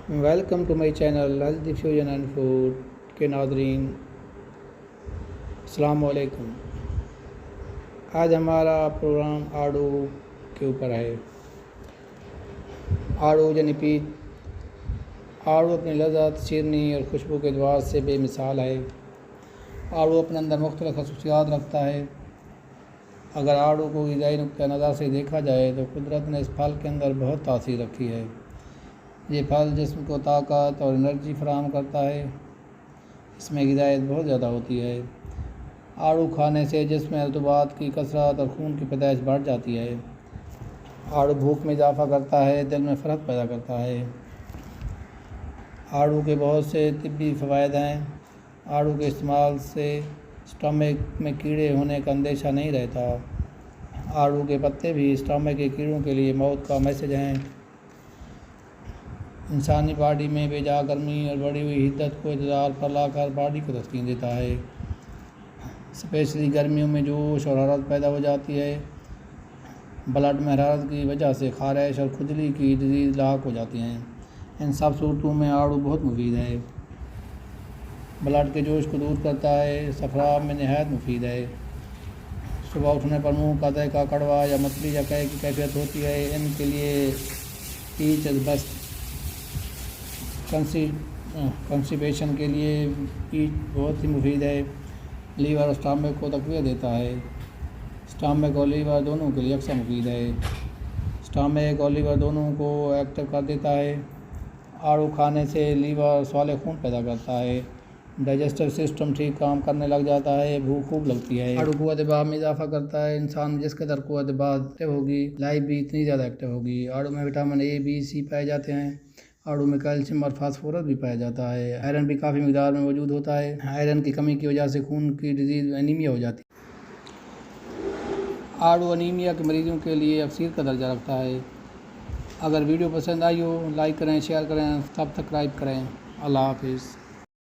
Welcome to my channel healthy fusion and food کے ناظرین، السلام علیکم۔ آج ہمارا پروگرام آڑو کے اوپر ہے۔ آڑو یعنی پیٹ۔ آڑو اپنی لذت، شیرینی اور خوشبو کے اعتبار سے بے مثال ہے۔ آڑو اپنے اندر مختلف خصوصیات رکھتا ہے۔ اگر آڑو کو غذائی نقطہ نظر سے دیکھا جائے تو قدرت نے اس پھل کے اندر بہت تاثیر رکھی ہے۔ یہ پھل جسم کو طاقت اور انرجی فراہم کرتا ہے۔ اس میں غذائیت بہت زیادہ ہوتی ہے۔ آڑو کھانے سے جسم میں رطوبات کی کثرت اور خون کی پیدائش بڑھ جاتی ہے۔ آڑو بھوک میں اضافہ کرتا ہے، دل میں فرحت پیدا کرتا ہے۔ آڑو کے بہت سے طبی فوائد ہیں۔ آڑو کے استعمال سے اسٹمک میں کیڑے ہونے کا اندیشہ نہیں رہتا۔ آڑو کے پتے بھی اسٹمک کے کیڑوں کے لیے موت کا میسج ہیں۔ انسانی باڈی میں بے جا گرمی اور بڑھی ہوئی حدت کو اعتدال پر لا کر باڈی کو تسکین دیتا ہے۔ اسپیشلی گرمیوں میں جوش اور حرارت پیدا ہو جاتی ہے۔ بلڈ میں حرارت کی وجہ سے خارش اور کھجلی کی ڈیزیز لاحق ہو جاتی ہیں۔ ان سب صورتوں میں آڑو بہت مفید ہے۔ بلڈ کے جوش کو دور کرتا ہے۔ صفرا میں نہایت مفید ہے۔ صبح اٹھنے پر منہ کا ذائقہ کڑوا یا متلی یا قے کی کیفیت ہوتی ہے، ان کے لیے پیچ از بیسٹ۔ کنسٹیپیشن کے لیے پیچ بہت ہی مفید ہے۔ لیور اور اسٹامک کو تقویت دیتا ہے۔ اسٹامک اور لیور دونوں کے لیے یکساں مفید ہے۔ اسٹامک اور لیور دونوں کو ایکٹیو کر دیتا ہے۔ آڑو کھانے سے لیور سوالے خون پیدا کرتا ہے۔ ڈائجسٹو سسٹم ٹھیک کام کرنے لگ جاتا ہے۔ بھوک خوب لگتی ہے۔ آڑو قوت دفاع میں اضافہ کرتا ہے۔ انسان جس قدر قوت دفاع ایکٹیو ہوگی، لائف بھی اتنی زیادہ ایکٹیو ہوگی۔ آڑو میں وٹامن اے، بی، سی پائے جاتے ہیں۔ آڑو میں کیلشیم اور فاسفورس بھی پایا جاتا ہے۔ آئرن بھی کافی مقدار میں موجود ہوتا ہے۔ آئرن کی کمی کی وجہ سے خون کی ڈیزیز انیمیا ہو جاتی ہے۔ آڑو انیمیا کے مریضوں کے لیے اکسیر کا درجہ رکھتا ہے۔ اگر ویڈیو پسند آئی ہو، لائک کریں، شیئر کریں، سبسکرائب کریں۔ اللہ حافظ۔